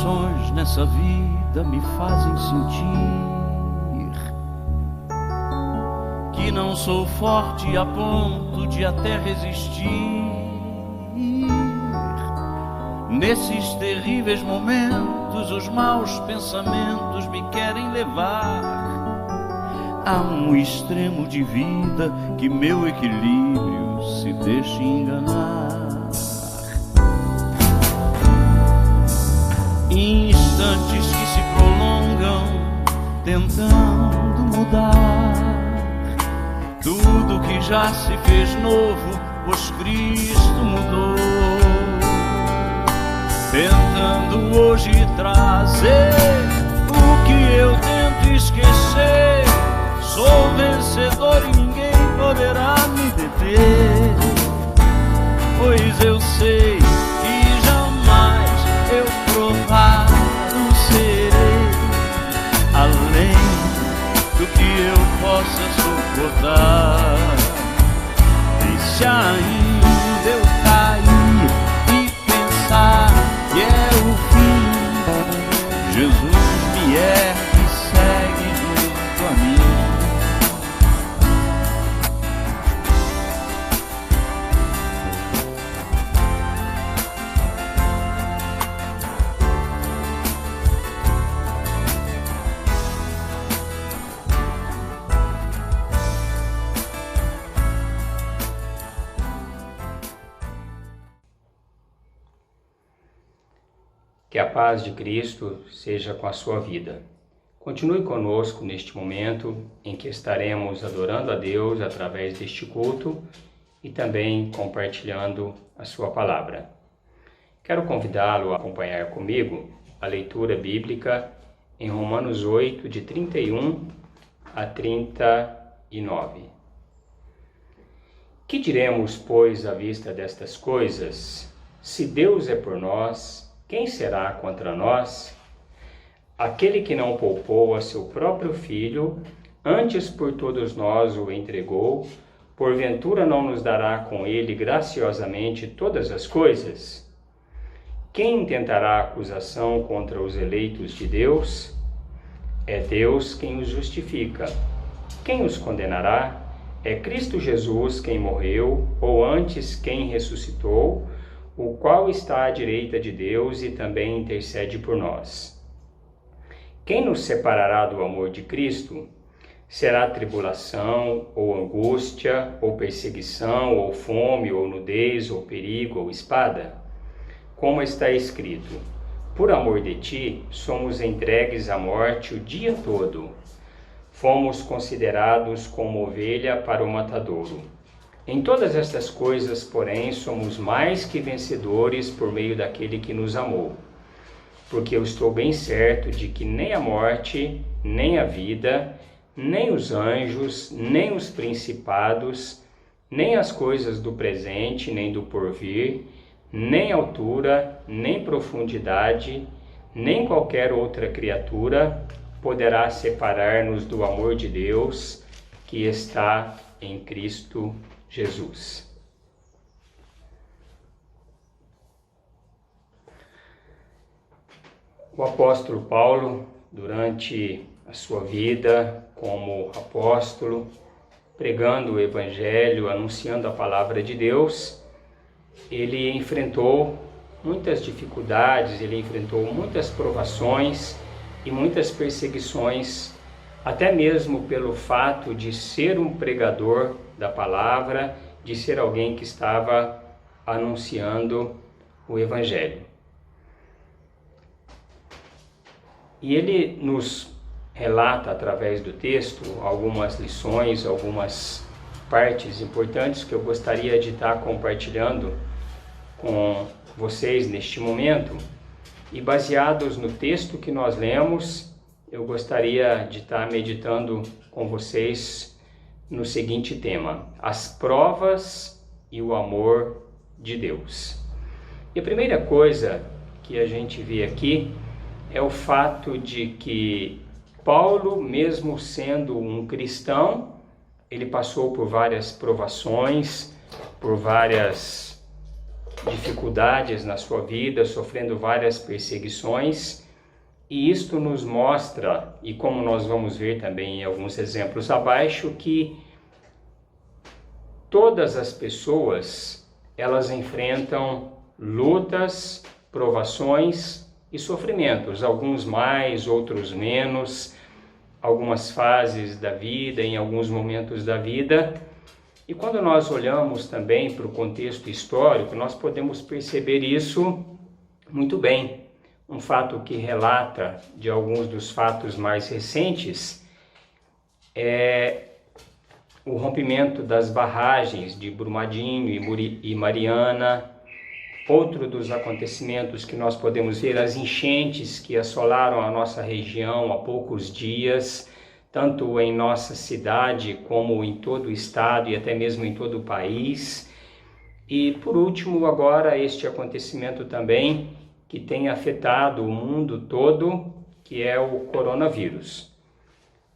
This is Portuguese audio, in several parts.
tribulações nessa vida me fazem sentir que não sou forte a ponto de até resistir. Nesses terríveis momentos, os maus pensamentos me querem levar a um extremo de vida que meu equilíbrio se deixe enganar. Instantes que se prolongam tentando mudar tudo que já se fez novo, pois Cristo mudou, tentando hoje trazer o que eu tento esquecer. Sou vencedor e ninguém poderá me deter, pois eu sei que jamais eu provado serei além do que eu possa suportar. E se ainda eu cair e pensar que é o fim, Jesus me ergue e segue junto a mim. Que a paz de Cristo seja com a sua vida. Continue conosco neste momento em que estaremos adorando a Deus através deste culto e também compartilhando a sua palavra. Quero convidá-lo a acompanhar comigo a leitura bíblica em Romanos 8, de 31 a 39. Que diremos, pois, à vista destas coisas? Se Deus é por nós, quem será contra nós? Aquele que não poupou a seu próprio filho, antes por todos nós o entregou, porventura não nos dará com ele graciosamente todas as coisas? Quem intentará acusação contra os eleitos de Deus? É Deus quem os justifica. Quem os condenará? É Cristo Jesus quem morreu, ou antes quem ressuscitou, o qual está à direita de Deus e também intercede por nós. Quem nos separará do amor de Cristo? Será tribulação, ou angústia, ou perseguição, ou fome, ou nudez, ou perigo, ou espada? Como está escrito: por amor de ti, somos entregues à morte o dia todo. Fomos considerados como ovelha para o matadouro. Em todas estas coisas, porém, somos mais que vencedores por meio daquele que nos amou. Porque eu estou bem certo de que nem a morte, nem a vida, nem os anjos, nem os principados, nem as coisas do presente, nem do porvir, nem altura, nem profundidade, nem qualquer outra criatura poderá separar-nos do amor de Deus que está em Cristo Jesus. O apóstolo Paulo, durante a sua vida como apóstolo, pregando o Evangelho, anunciando a palavra de Deus, ele enfrentou muitas dificuldades, ele enfrentou muitas provações e muitas perseguições, até mesmo pelo fato de ser um pregador da palavra, de ser alguém que estava anunciando o Evangelho. E ele nos relata através do texto algumas lições, algumas partes importantes que eu gostaria de estar compartilhando com vocês neste momento. E baseados no texto que nós lemos, eu gostaria de estar meditando com vocês no seguinte tema: as provas e o amor de Deus. E a primeira coisa que a gente vê aqui é o fato de que Paulo, mesmo sendo um cristão, ele passou por várias provações, por várias dificuldades na sua vida, sofrendo várias perseguições. E isto nos mostra, e como nós vamos ver também em alguns exemplos abaixo, que todas as pessoas, elas enfrentam lutas, provações e sofrimentos, alguns mais, outros menos, algumas fases da vida, em alguns momentos da vida. E quando nós olhamos também para o contexto histórico, nós podemos perceber isso muito bem. Um fato que relata de alguns dos fatos mais recentes é o rompimento das barragens de Brumadinho e Mariana. Outro dos acontecimentos que nós podemos ver, as enchentes que assolaram a nossa região há poucos dias, tanto em nossa cidade como em todo o estado e até mesmo em todo o país. E por último, agora este acontecimento também que tem afetado o mundo todo, que é o coronavírus.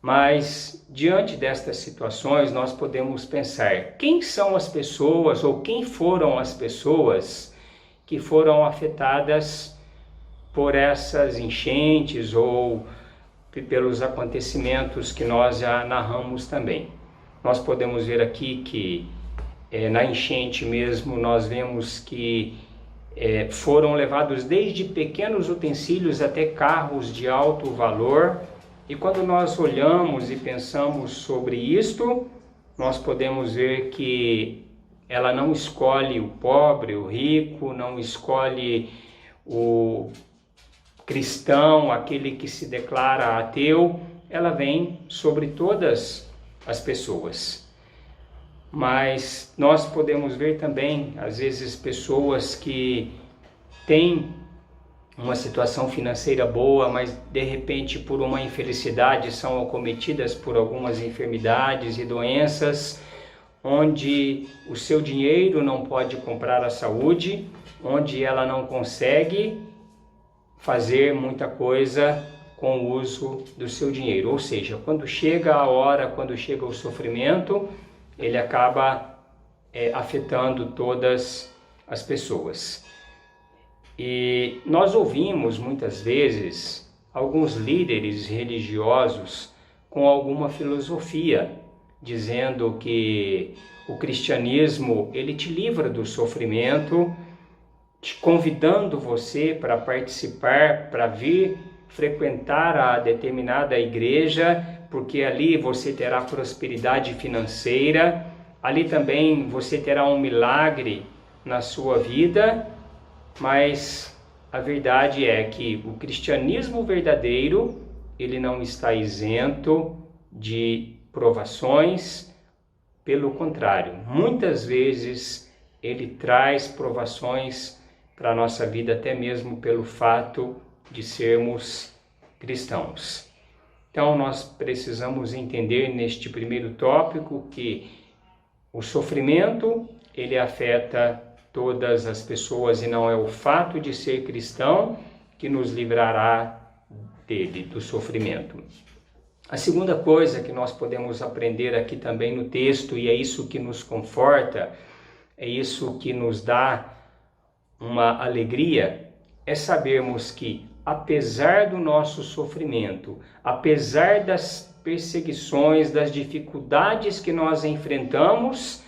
Mas diante destas situações nós podemos pensar, quem são as pessoas ou quem foram as pessoas que foram afetadas por essas enchentes ou pelos acontecimentos que nós já narramos também. Nós podemos ver aqui que na enchente mesmo nós vemos que foram levados desde pequenos utensílios até carros de alto valor. E quando nós olhamos e pensamos sobre isto, nós podemos ver que ela não escolhe o pobre, o rico, não escolhe o cristão, aquele que se declara ateu, ela vem sobre todas as pessoas. Mas nós podemos ver também, às vezes, pessoas que têm uma situação financeira boa, mas de repente por uma infelicidade são acometidas por algumas enfermidades e doenças, onde o seu dinheiro não pode comprar a saúde, onde ela não consegue fazer muita coisa com o uso do seu dinheiro. Ou seja, quando chega a hora, quando chega o sofrimento, ele acaba afetando todas as pessoas. E nós ouvimos muitas vezes alguns líderes religiosos com alguma filosofia, dizendo que o cristianismo ele te livra do sofrimento, te convidando você para participar, para vir frequentar a determinada igreja, porque ali você terá prosperidade financeira, ali também você terá um milagre na sua vida. Mas a verdade é que o cristianismo verdadeiro, ele não está isento de provações, pelo contrário, muitas vezes ele traz provações para a nossa vida, até mesmo pelo fato de sermos cristãos. Então nós precisamos entender neste primeiro tópico que o sofrimento, ele afeta todas as pessoas e não é o fato de ser cristão que nos livrará dele, do sofrimento. A segunda coisa que nós podemos aprender aqui também no texto, e é isso que nos conforta, é isso que nos dá uma alegria, é sabermos que apesar do nosso sofrimento, apesar das perseguições, das dificuldades que nós enfrentamos,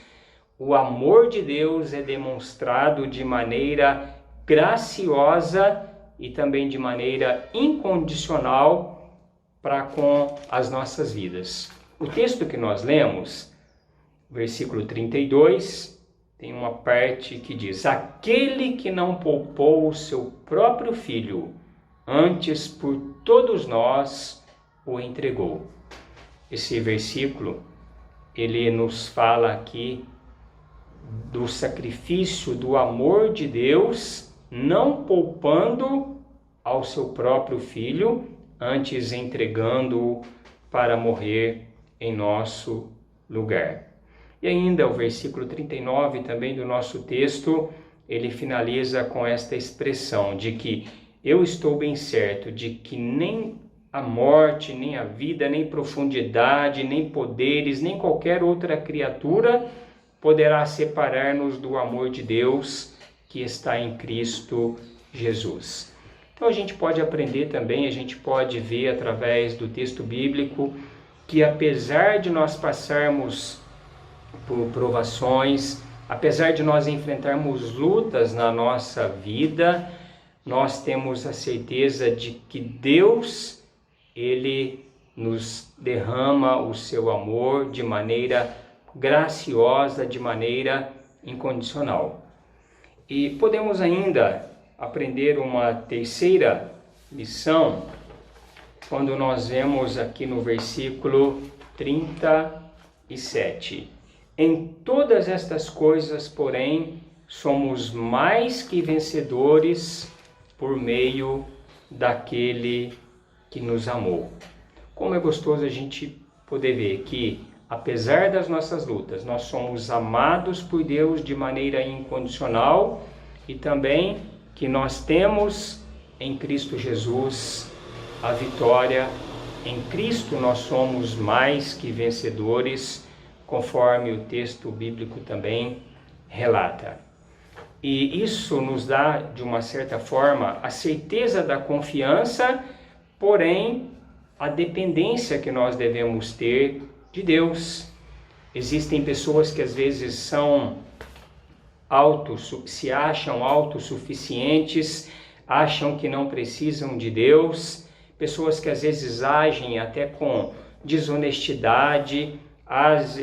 o amor de Deus é demonstrado de maneira graciosa e também de maneira incondicional para com as nossas vidas. O texto que nós lemos, versículo 32, tem uma parte que diz: aquele que não poupou o seu próprio filho, antes por todos nós o entregou. Esse versículo, ele nos fala aqui do sacrifício, do amor de Deus, não poupando ao seu próprio filho, antes entregando-o para morrer em nosso lugar. E ainda o versículo 39 também do nosso texto, ele finaliza com esta expressão de que eu estou bem certo de que nem a morte, nem a vida, nem profundidade, nem poderes, nem qualquer outra criatura poderá separar-nos do amor de Deus que está em Cristo Jesus. Então a gente pode aprender também, a gente pode ver através do texto bíblico que apesar de nós passarmos por provações, apesar de nós enfrentarmos lutas na nossa vida, nós temos a certeza de que Deus, Ele nos derrama o seu amor de maneira graciosa, de maneira incondicional. E podemos ainda aprender uma terceira lição quando nós vemos aqui no versículo 37. Em todas estas coisas, porém, somos mais que vencedores por meio daquele que nos amou. Como é gostoso a gente poder ver que, apesar das nossas lutas, nós somos amados por Deus de maneira incondicional e também que nós temos em Cristo Jesus a vitória. Em Cristo nós somos mais que vencedores, conforme o texto bíblico também relata. E isso nos dá, de uma certa forma, a certeza da confiança, porém, a dependência que nós devemos ter de Deus. Existem pessoas que às vezes se acham autossuficientes, acham que não precisam de Deus, pessoas que às vezes agem até com desonestidade,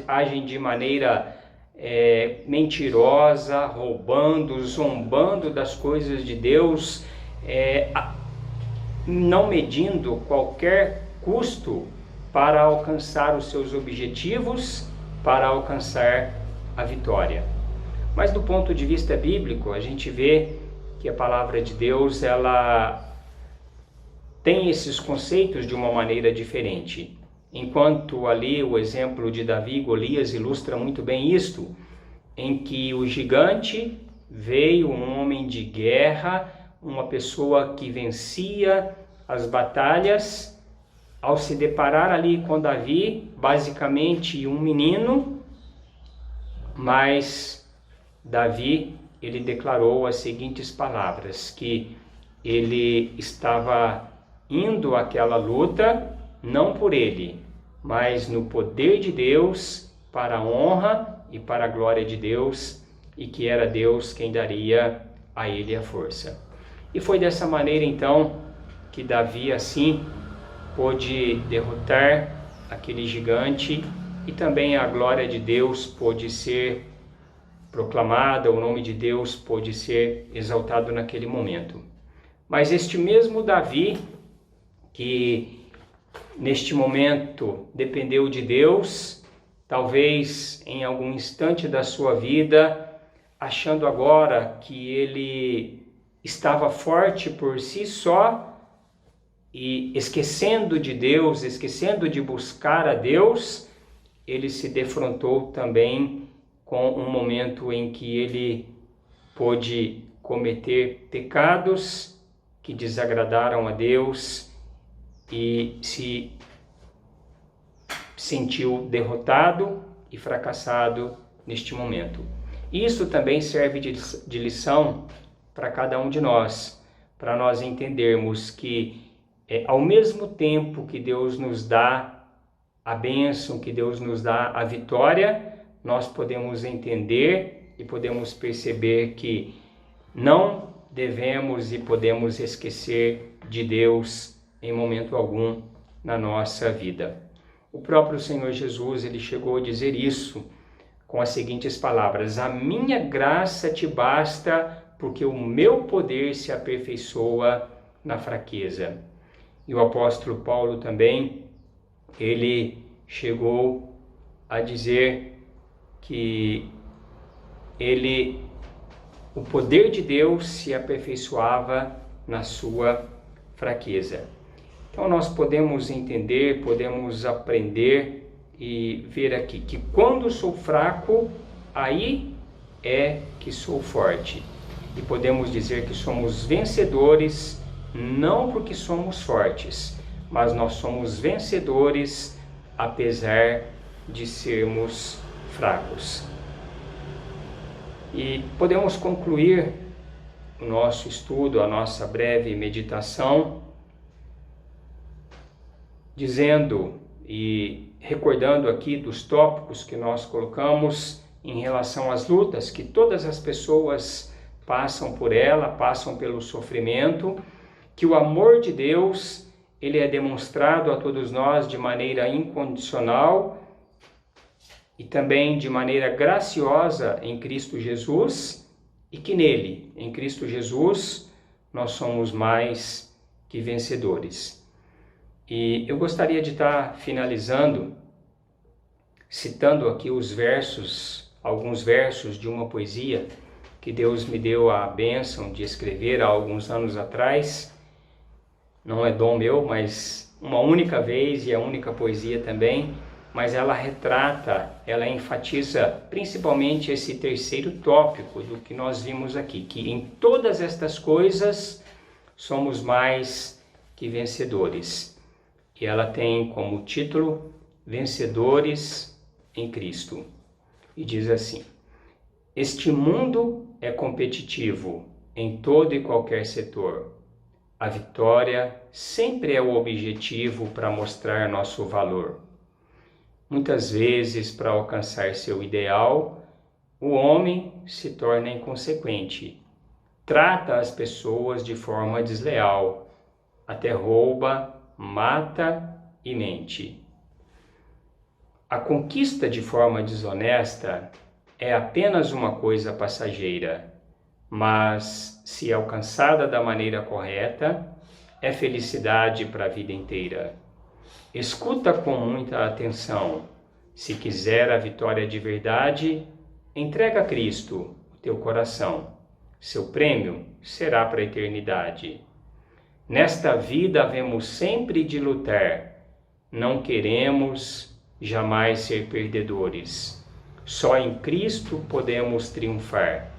agem de maneira mentirosa, roubando, zombando das coisas de Deus, não medindo qualquer custo para alcançar os seus objetivos, para alcançar a vitória. Mas do ponto de vista bíblico, a gente vê que a palavra de Deus, ela tem esses conceitos de uma maneira diferente. Enquanto ali o exemplo de Davi e Golias ilustra muito bem isto, em que o gigante veio, um homem de guerra, uma pessoa que vencia as batalhas, ao se deparar ali com Davi, basicamente um menino, mas Davi, ele declarou as seguintes palavras, que ele estava indo àquela luta, não por ele, mas no poder de Deus, para a honra e para a glória de Deus, e que era Deus quem daria a ele a força. E foi dessa maneira então que Davi assim pôde derrotar aquele gigante, e também a glória de Deus pôde ser proclamada, o nome de Deus pôde ser exaltado naquele momento. Mas este mesmo Davi, que neste momento dependeu de Deus, talvez em algum instante da sua vida, achando agora que ele estava forte por si só e esquecendo de Deus, esquecendo de buscar a Deus, ele se defrontou também com um momento em que ele pôde cometer pecados que desagradaram a Deus e se sentiu derrotado e fracassado neste momento. Isso também serve de lição para cada um de nós, para nós entendermos que ao mesmo tempo que Deus nos dá a bênção, que Deus nos dá a vitória, nós podemos entender e podemos perceber que não devemos e podemos esquecer de Deus em momento algum na nossa vida. O próprio Senhor Jesus, ele chegou a dizer isso com as seguintes palavras: a minha graça te basta, porque o meu poder se aperfeiçoa na fraqueza. E o apóstolo Paulo também, ele chegou a dizer que o poder de Deus se aperfeiçoava na sua fraqueza. Então nós podemos entender, podemos aprender e ver aqui que quando sou fraco, aí é que sou forte. E podemos dizer que somos vencedores não porque somos fortes, mas nós somos vencedores apesar de sermos fracos. E podemos concluir o nosso estudo, a nossa breve meditação, dizendo e recordando aqui dos tópicos que nós colocamos em relação às lutas que todas as pessoas passam por ela, passam pelo sofrimento, que o amor de Deus, ele é demonstrado a todos nós de maneira incondicional e também de maneira graciosa em Cristo Jesus, e que nele, em Cristo Jesus, nós somos mais que vencedores. E eu gostaria de estar finalizando, citando aqui os versos, alguns versos de uma poesia que Deus me deu a bênção de escrever há alguns anos atrás. Não é dom meu, mas uma única vez, e a única poesia também, mas ela retrata, ela enfatiza principalmente esse terceiro tópico do que nós vimos aqui, que em todas estas coisas somos mais que vencedores. E ela tem como título Vencedores em Cristo. E diz assim: este mundo é competitivo em todo e qualquer setor. A vitória sempre é o objetivo para mostrar nosso valor. Muitas vezes, para alcançar seu ideal, o homem se torna inconsequente, trata as pessoas de forma desleal, até rouba, mata e mente. A conquista de forma desonesta é apenas uma coisa passageira, mas, se alcançada da maneira correta, é felicidade para a vida inteira. Escuta com muita atenção. Se quiser a vitória de verdade, entrega a Cristo o teu coração. Seu prêmio será para a eternidade. Nesta vida havemos sempre de lutar. Não queremos jamais ser perdedores. Só em Cristo podemos triunfar.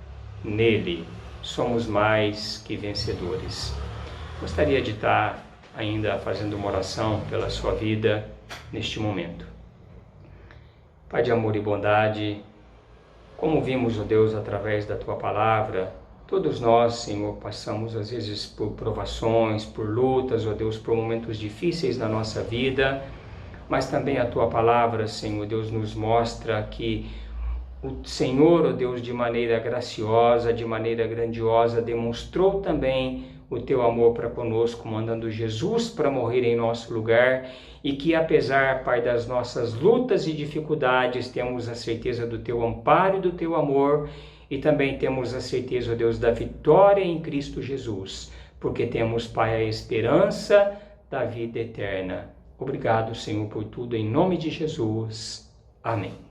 Nele somos mais que vencedores. Gostaria de estar ainda fazendo uma oração pela sua vida neste momento. Pai de amor e bondade, como vimos, ó Deus, através da Tua Palavra, todos nós, Senhor, passamos às vezes por provações, por lutas, ó Deus, por momentos difíceis na nossa vida, mas também a Tua Palavra, Senhor, Deus, nos mostra que o Senhor, ó Deus, de maneira graciosa, de maneira grandiosa, demonstrou também o Teu amor para conosco, mandando Jesus para morrer em nosso lugar, e que apesar, Pai, das nossas lutas e dificuldades, temos a certeza do Teu amparo e do Teu amor, e também temos a certeza, ó Deus, da vitória em Cristo Jesus, porque temos, Pai, a esperança da vida eterna. Obrigado, Senhor, por tudo, em nome de Jesus. Amém.